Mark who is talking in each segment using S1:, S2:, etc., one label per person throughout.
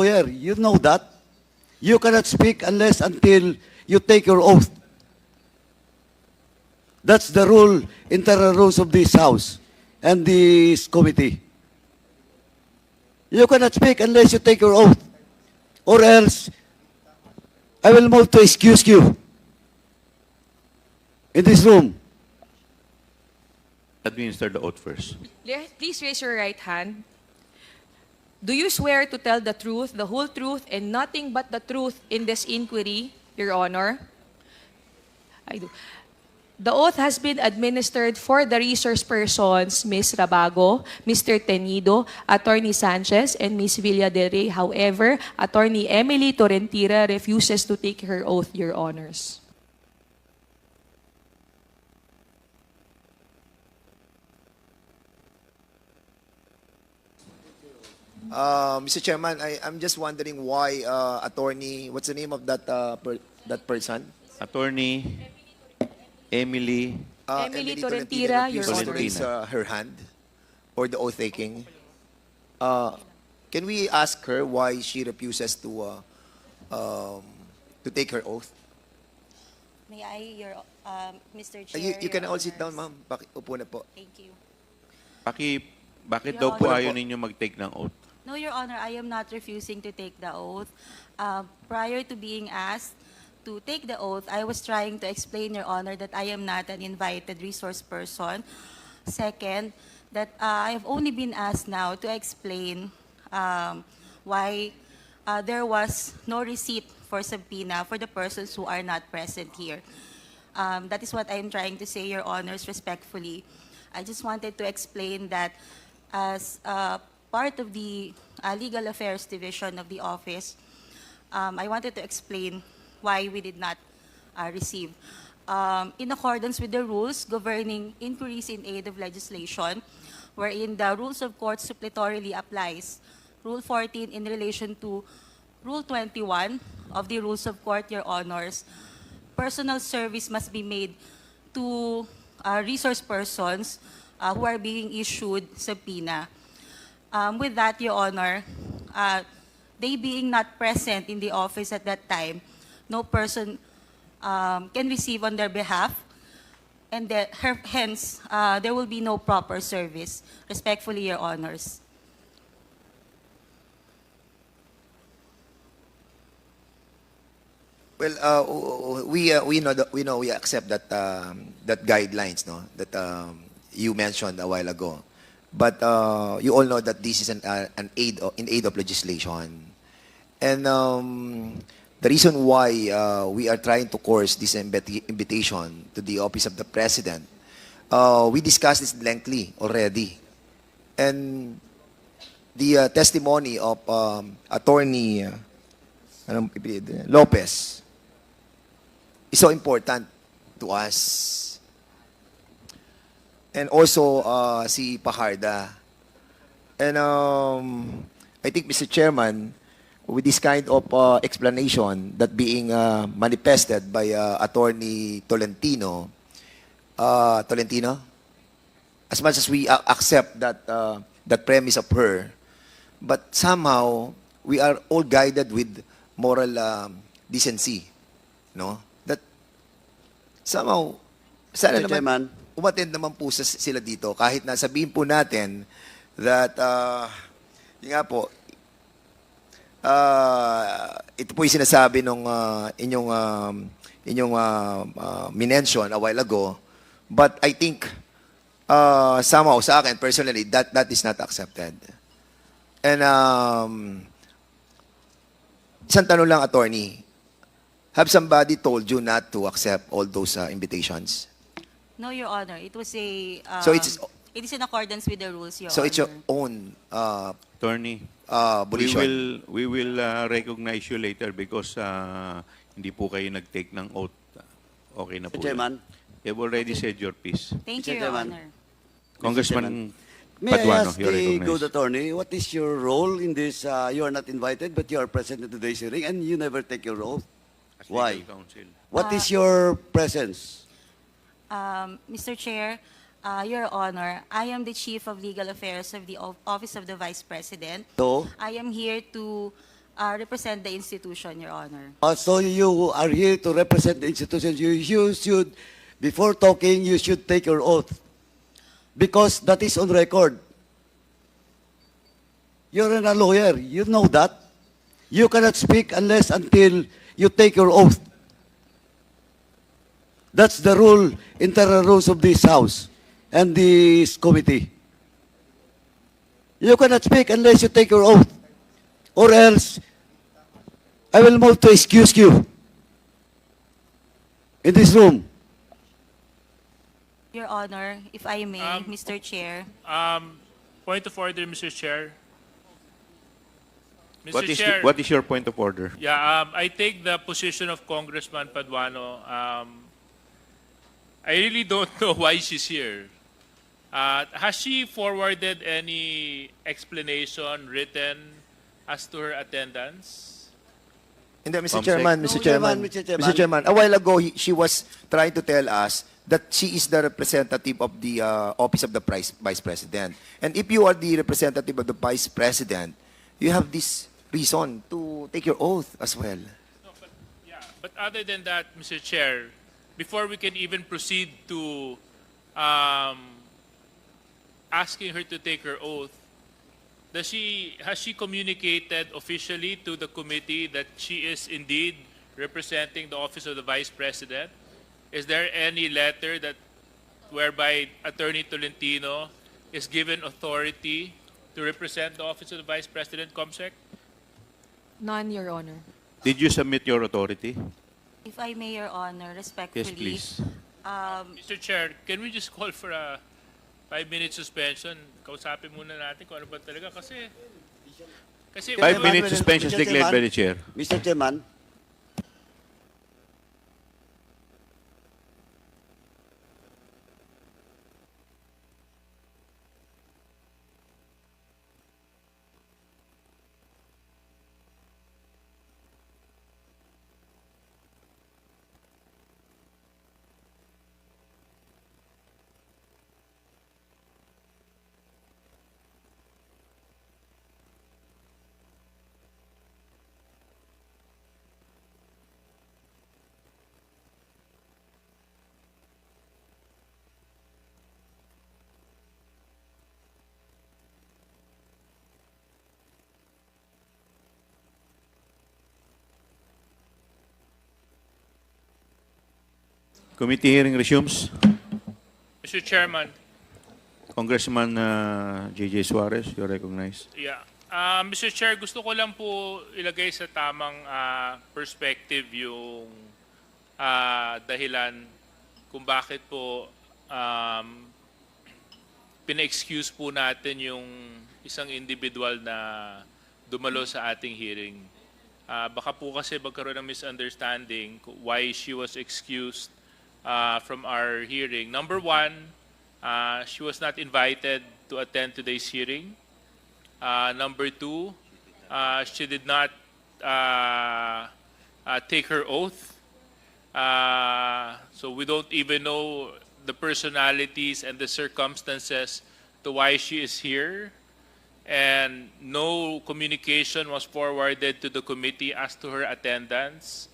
S1: lawyer, you know that. You cannot speak unless until you take your oath. That's the rule, internal rules of this House and this committee. You cannot speak unless you take your oath. Or else, I will move to excuse you in this room.
S2: Administer the oath first.
S3: Please raise your right hand. Do you swear to tell the truth, the whole truth, and nothing but the truth in this inquiry, Your Honor? I do. The oath has been administered for the resource persons, Ms. Rabago, Mr. Tenido, Attorney Sanchez, and Ms. Villa del Rey. However, Attorney Emily Torrentira refuses to take her oath, Your Honors.
S4: Mr. Chairman, I'm just wondering why attorney, what's the name of that that person?
S2: Attorney Emily
S3: Emily Torrentira, Your
S4: refused to
S2: Honor.
S4: raise her hand or the oath taking. Can we ask her why she refuses to take her oath?
S5: May I, Mr. Chair?
S4: You can
S5: Your
S4: all sit down,
S5: Honors.
S4: ma'am. Upo na po.
S5: Thank you.
S2: bakit
S5: Your
S2: daw po
S4: Honor.
S2: ayaw ninyo mag-take ng oath?
S5: No, Your Honor, I am not refusing to take the oath. Prior to being asked to take the oath, I was trying to explain, Your Honor, that I am not an invited resource person. Second, that I have only been asked now to explain why there was no receipt for subpoena for the persons who are not present here. That is what I am trying to say, Your Honors, respectfully. I just wanted to explain that as part of the Legal Affairs Division of the office, I wanted to explain why we did not receive. In accordance with the rules governing inquiries in aid of legislation, wherein the rules of court suppletorily applies, Rule 14 in relation to Rule 21 of the Rules of Court, Your Honors, personal service must be made to resource persons who are being issued subpoena. With that, Your Honor, they being not present in the office at that time, no person can receive on their behalf, and hence, there will be no proper service. Respectfully, Your Honors.
S4: Well, we accept that that guidelines, no, that you mentioned a while ago. But you all know that this is an aid in aid of legislation, and the reason why we are trying to course this invitation to the office of the president, we discussed this lengthily already, and the testimony of Attorney Lopez is so important to us. And also si Pajarda. And I think, Mr. Chairman, with this kind of explanation that being manifested by Attorney Tolentino, as much as we accept that that premise of her, but somehow we are all guided with moral decency, no? That somehow, sana
S1: Mr.
S4: naman,
S1: Chairman.
S4: umattend naman po sila dito kahit na sabihin po natin that yun nga po ito po yung sinasabi nung inyong minention a while ago, but I think somehow sa akin personally that is not accepted. And isang tanong lang, attorney, have somebody told you not to accept all those invitations?
S5: No, Your Honor. It was a...
S4: So it's-
S5: it is in accordance with the rules, Your
S4: So
S5: Honor.
S4: it's your own
S2: Attorney,
S4: volition.
S2: we will recognize you later because hindi po kayo nag-take ng oath. Okay na po.
S1: Mr. Chairman.
S2: You've already said your piece.
S5: Thank
S1: Mr.
S5: you, Your
S1: Chairman.
S5: Honor.
S2: Congressman
S1: May I
S2: Paduano,
S1: ask
S2: you're
S1: the
S2: recognized.
S1: good attorney, what is your role in this? You are not invited, but you are present in today's hearing, and you never take your oath.
S2: As
S1: Why?
S2: legal counsel.
S1: What is your presence?
S5: Mr. Chair, Your Honor, I am the Chief of Legal Affairs of the Office of the Vice President.
S1: So,
S5: I am here to represent the institution, Your Honor.
S1: So you are here to represent the institution. You should, before talking, you should take your oath. Because that is on record. You're a lawyer. You know that. You cannot speak unless until you take your oath. That's the rule, internal rules of this House and this committee. You cannot speak unless you take your oath. Or else, I will move to excuse you in this room.
S5: Your Honor, if I may, Mr. Chair.
S6: Point of order, Mr. Chair. Mr.
S2: What is,
S6: Chair,
S2: what is your point of order?
S6: yeah, I take the position of Congressman Paduano. I really don't know why she's here. Has she forwarded any explanation written as to her attendance?
S4: And then, Mr.
S2: Comsec.
S4: Chairman,
S1: No,
S4: Mr. Chairman,
S1: Mr. Chairman.
S4: Mr. Chairman, a while ago, she was trying to tell us that she is the representative of the office of the Vice President. And if you are the representative of the Vice President, you have this reason to take your oath as well.
S6: No, but, yeah, but other than that, Mr. Chair, before we can even proceed to asking her to take her oath, has she communicated officially to the committee that she is indeed representing the office of the Vice President? Is there any letter that whereby Attorney Tolentino is given authority to represent the office of the Vice President, Comsec?
S3: None, Your Honor.
S2: Did you submit your authority?
S5: If I may, Your Honor, respectfully.
S2: Yes, please.
S6: Mr. Chair, can we just call for a 5-minute suspension? Kausapin muna natin kung ano ba talaga kasi...
S2: 5-minute suspension
S1: Mr.
S2: declared
S1: Chairman.
S2: by the chair.
S1: Mr. Chairman,
S2: Committee hearing resumes.
S6: Mr. Chairman,
S2: Congressman J.J. Suarez, you're recognized.
S6: yeah. Mr. Chair, gusto ko lang po ilagay sa tamang perspective yung dahilan kung bakit po pina-excuse po natin yung isang individual na dumalo sa ating hearing. Baka po kasi magkaroon ng misunderstanding why she was excused from our hearing. Number one, she was not invited to attend today's hearing. Number two, she did not take her oath. So we don't even know the personalities and the circumstances to why she is here. And no communication was forwarded to the committee as to her attendance.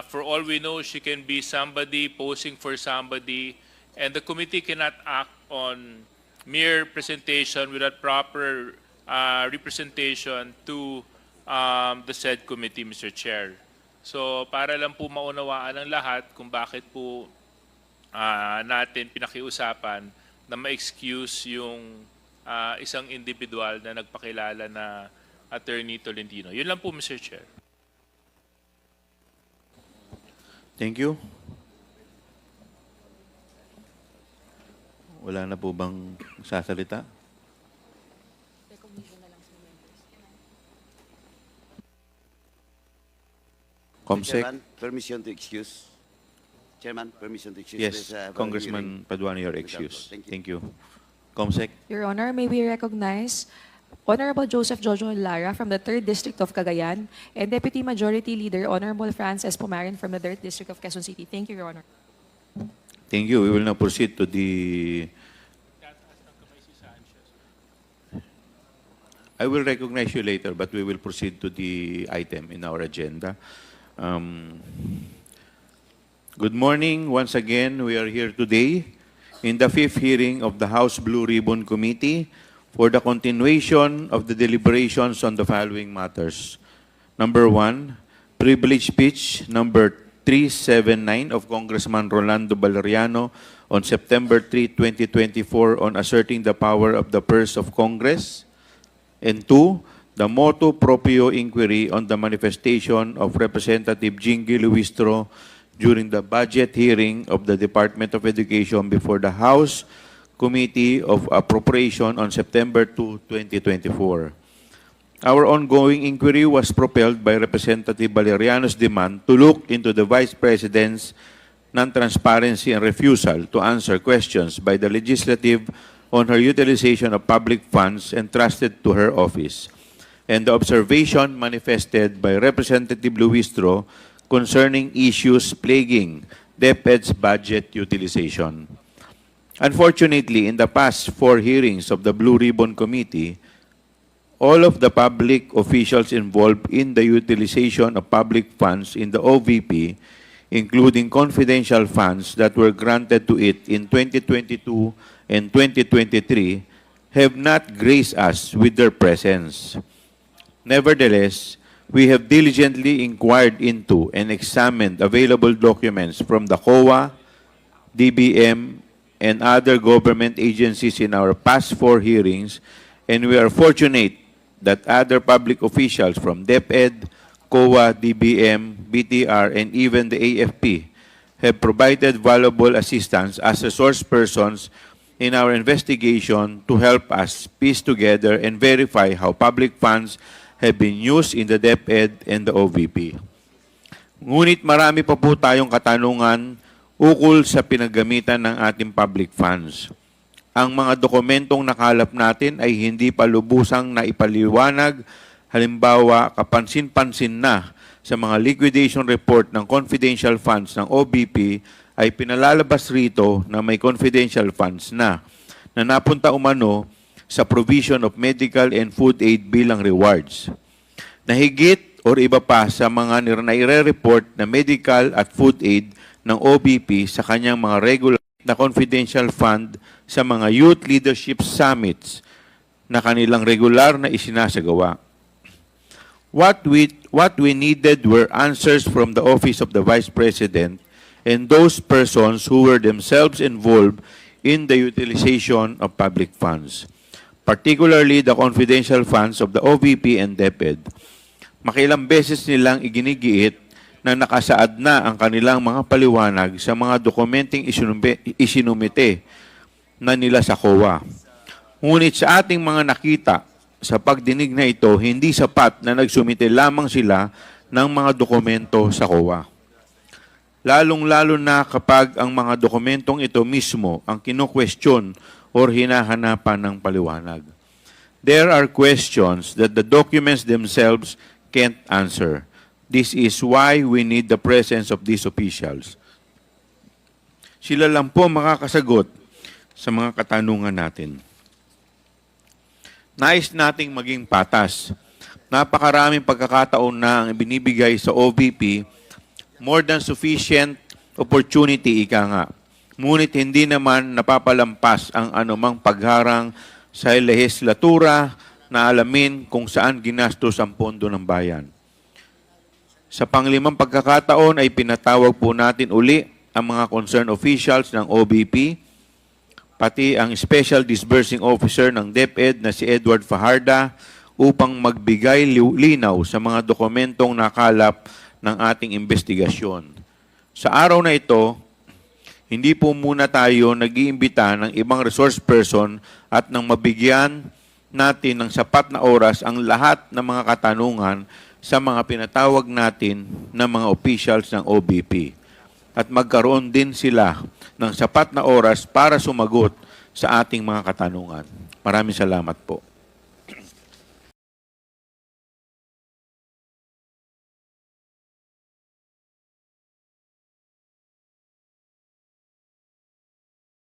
S6: For all we know, she can be somebody posing for somebody, and the committee cannot act on mere presentation without proper representation to the said committee, Mr. Chair. So para lang po maunawaan ng lahat kung bakit po natin pinakiusapan na ma-excuse yung isang individual na nagpakilala na Attorney Tolentino. Yun lang po, Mr. Chair.
S2: Thank you. Wala na po bang sasalita? Comsec?
S1: Chairman, permission to excuse. Chairman, permission to excuse.
S2: Yes,
S1: There's a
S2: Congressman Paduano, your
S1: Without
S2: excuse.
S1: vote. Thank you.
S2: Thank you. Comsec?
S3: Your Honor, may we recognize Honorable Joseph Jojo Lara from the 3rd District of Cagayan and Deputy Majority Leader Honorable Frances Pumarin from the 3rd District of Quezon City. Thank you, Your Honor.
S2: Thank you. We will now proceed to the I will recognize you later, but we will proceed to the item in our agenda. Good morning. Once again, we are here today in the fifth hearing of the House Blue Ribbon Committee for the continuation of the deliberations on the following matters. Number 1, privilege speech number 379 of Congressman Rolando Valeriano on September 3, 2024 on asserting the power of the purse of Congress. And 2, the motu proprio inquiry on the manifestation of Representative Jingy Luistro during the budget hearing of the Department of Education before the House Committee of Appropriation on September 2, 2024. Our ongoing inquiry was propelled by Representative Valeriano's demand to look into the Vice President's non-transparency and refusal to answer questions by the legislative on her utilization of public funds entrusted to her office, and the observation manifested by Representative Luistro concerning issues plaguing DepEd's budget utilization. Unfortunately, in the past 4 hearings of the Blue Ribbon Committee, all of the public officials involved in the utilization of public funds in the OVP, including confidential funds that were granted to it in 2022 and 2023, have not graced us with their presence. Nevertheless, we have diligently inquired into and examined available documents from the COA, DBM, and other government agencies in our past 4 hearings, and we are fortunate that other public officials from DepEd, COA, DBM, BTR, and even the AFP have provided valuable assistance as resource persons in our investigation to help us piece together and verify how public funds have been used in the DepEd and the OVP. Ngunit marami pa po tayong katanungan ukol sa pinagamitan ng ating public funds. Ang mga dokumentong nakalap natin ay hindi pa lubusang naipaliwanag, halimbawa kapansin-pansin na sa mga liquidation report ng confidential funds ng OVP ay pinalalabas rito na may confidential funds na napunta umano sa provision of medical and food aid bilang rewards. Nahigit or iba pa sa mga naire-report na medical at food aid ng OVP sa kanyang mga regular na confidential fund sa mga youth leadership summits na kanilang regular na isinasagawa. What we needed were answers from the Office of the Vice President and those persons who were themselves involved in the utilization of public funds, particularly the confidential funds of the OVP and DepEd. Makilang beses nilang iginigiit na nakasaad na ang kanilang mga paliwanag sa mga dokumenteng isinumite na nila sa COA. Ngunit sa ating mga nakita sa pagdinig na ito, hindi sapat na nagsumite lamang sila ng mga dokumento sa COA. Lalong-lalo na kapag ang mga dokumentong ito mismo ang kino-question or hinahanapan ng paliwanag. There are questions that the documents themselves can't answer. This is why we need the presence of these officials. Sila lang po makakasagot sa mga katanungan natin. Nais nating maging patas. Napakaraming pagkakataon na ang binibigay sa OVP, more than sufficient opportunity, ika nga. Ngunit hindi naman napapalampas ang anumang pagharang sa lehislatura na alamin kung saan ginastos ang pondo ng bayan. Sa panglimang pagkakataon ay pinatawag po natin uli ang mga concerned officials ng OVP, pati ang Special Disbursing Officer ng DepEd na si Edward Fajarda upang magbigay linaw sa mga dokumentong nakalap ng ating investigasyon. Sa araw na ito, hindi po muna tayo nag-iimbita ng ibang resource person at nang mabigyan natin ng sapat na oras ang lahat ng mga katanungan sa mga pinatawag natin ng mga officials ng OVP. At magkaroon din sila ng sapat na oras para sumagot sa ating mga katanungan. Maraming salamat po.